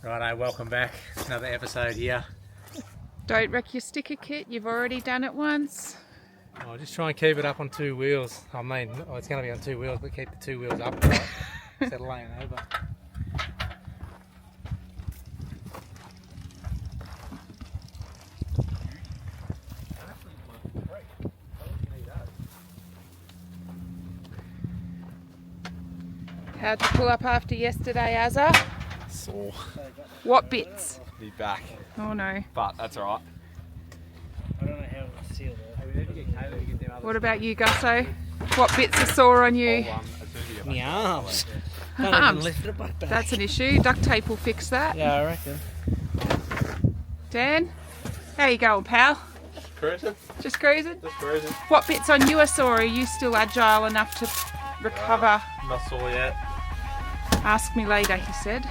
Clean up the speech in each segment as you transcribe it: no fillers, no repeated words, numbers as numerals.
Righto, welcome back. Another episode here. Don't wreck your sticker kit, you've already done it once. I'll just try and keep it up on 2 wheels. I mean, it's going to be on 2 wheels, but keep the 2 wheels up right, instead of laying over. How'd you pull up after yesterday, Azza? Sore. What bits? Be back. Oh no. But that's alright. I don't know how to seal that. What about you, Gusso? What bits are sore on you? My arms. Can't Arms. even lift it back. That's an issue. Duct tape will fix that. Yeah, I reckon. Dan, how you going, pal? Cruising. Just cruising? Just cruising. What bits on you are sore? Are you still agile enough to recover? Not sore yet. Ask me later, he said.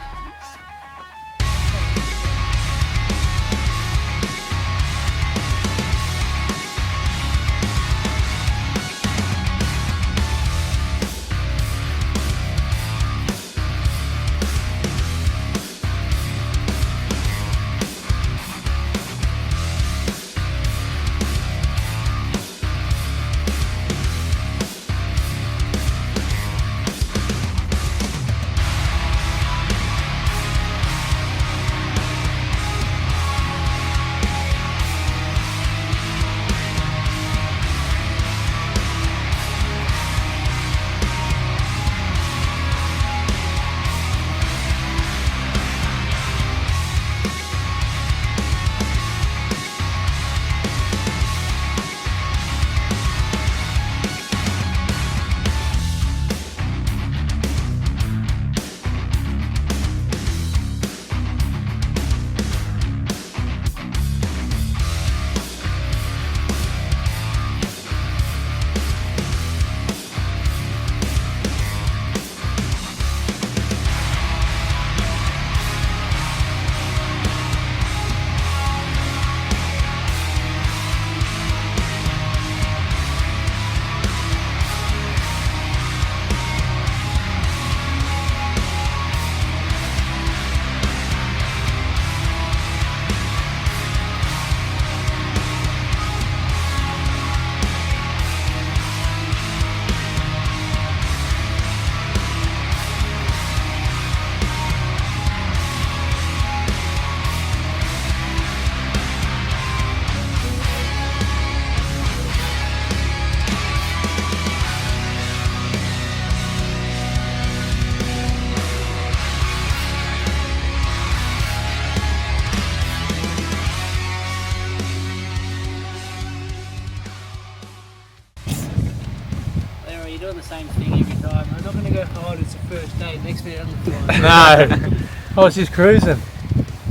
Larry, you're doing the same thing every time. I'm not going to go hard. It's the first day. Next minute, I'm going to No, I was just cruising.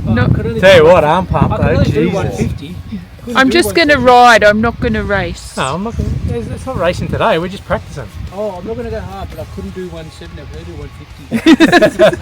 No. Tell you what, arm pump I could though, only do Jesus. 150. I'm just going to ride, I'm not going to race. No, I'm not gonna, it's not racing today, we're just practicing. Oh, I'm not going to go hard, but I couldn't do 170. I could only do 150.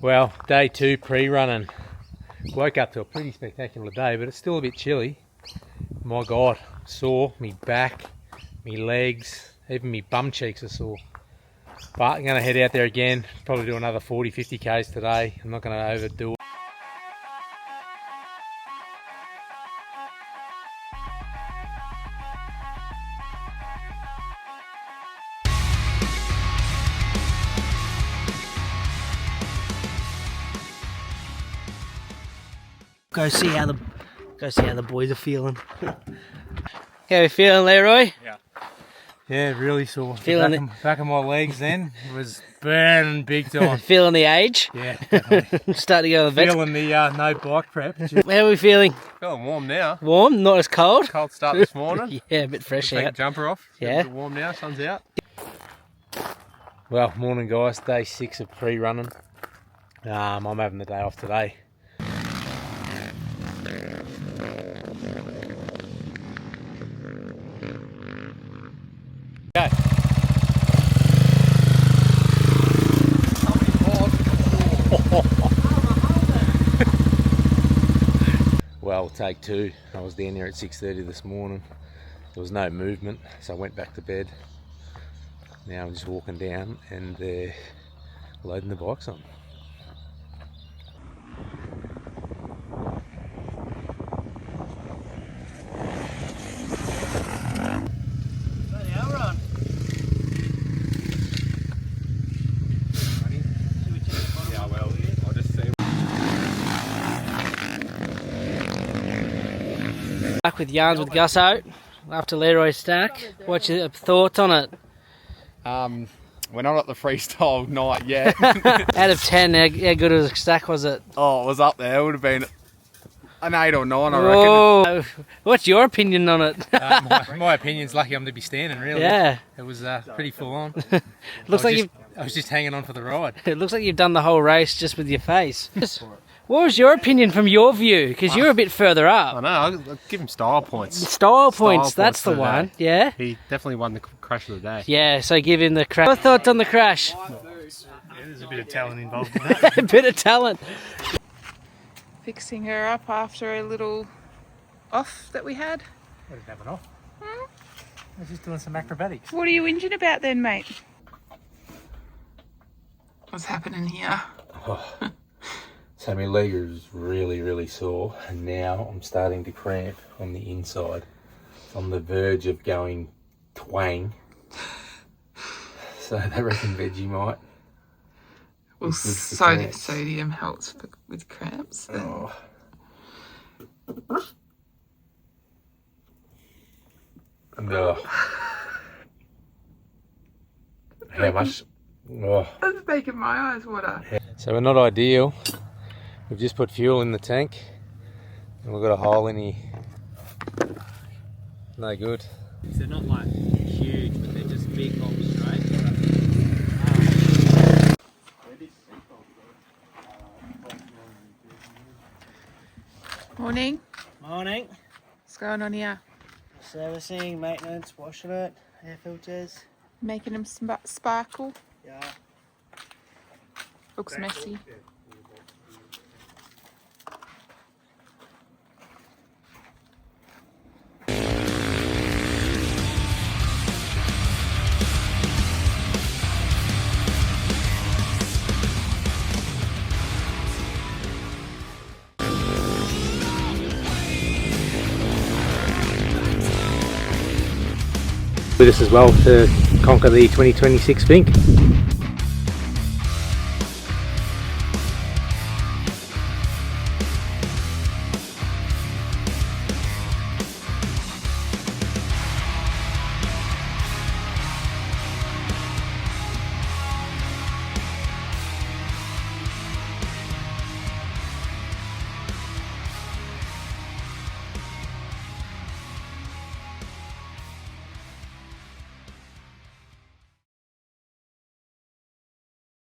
Well, day 2 pre-running. Woke up to a pretty spectacular day, but it's still a bit chilly. My God, sore, me back, me legs, even me bum cheeks are sore. But I'm going to head out there again, probably do another 40, 50 Ks today. I'm not going to overdo it. Go see how the boys are feeling. How you feeling, Leroy? Yeah, really sore. Feeling back of my legs then was burning big time. Feeling the age? Yeah, definitely. Starting to go to the vet. Feeling the no bike prep. How are we feeling? Feeling warm now. Warm, not as cold? Cold start this morning. Yeah, a bit fresh Take the out. jumper off. Yeah. It's warm now, sun's out. Well, morning guys, day 6 of pre-running. I'm having the day off today. Go. Well, take 2. I was down here at 6:30 this morning. There was no movement, so I went back to bed. Now I'm just walking down and they're loading the bikes on. Yeah, well, I'll just see. Back with Yarns with Gusso after Leroy's stack. What's your thoughts on it? We're not at the freestyle night yet. Out of 10, how good of a stack was it? Oh, it was up there. It would have been an 8 or 9, I reckon. Whoa. What's your opinion on it? My opinion's lucky I'm to be standing, really. Yeah. It was pretty full on. Looks like I was just hanging on for the ride. it looks like you've done the whole race just with your face. What was your opinion from your view? Because you're a bit further I up. know. I'll give him style points. Style points, that's for the one. day. Yeah? He definitely won the crash of the day. Yeah, so give him the crash. What thoughts on the crash? There's a bit of talent involved in that. A bit of talent. Fixing her up after a little off that we had. I didn't have enough. I was just doing some acrobatics. What are you whinging about then, mate? What's happening here? So my leg is really sore, and now I'm starting to cramp on the inside. It's on the verge of going twang. So they reckon Vegemite. Well, sodium helps with cramps. Oh. No. How much? Oh. That's making my eyes water. So we're not ideal. We've just put fuel in the tank and we've got a hole in here. No good. They're not like huge, but they're just big holes straight. Morning. Morning. What's going on here? Servicing, maintenance, washing it, air filters. Making them sparkle. Yeah. Looks messy. With us as well to conquer the 2026 Finke.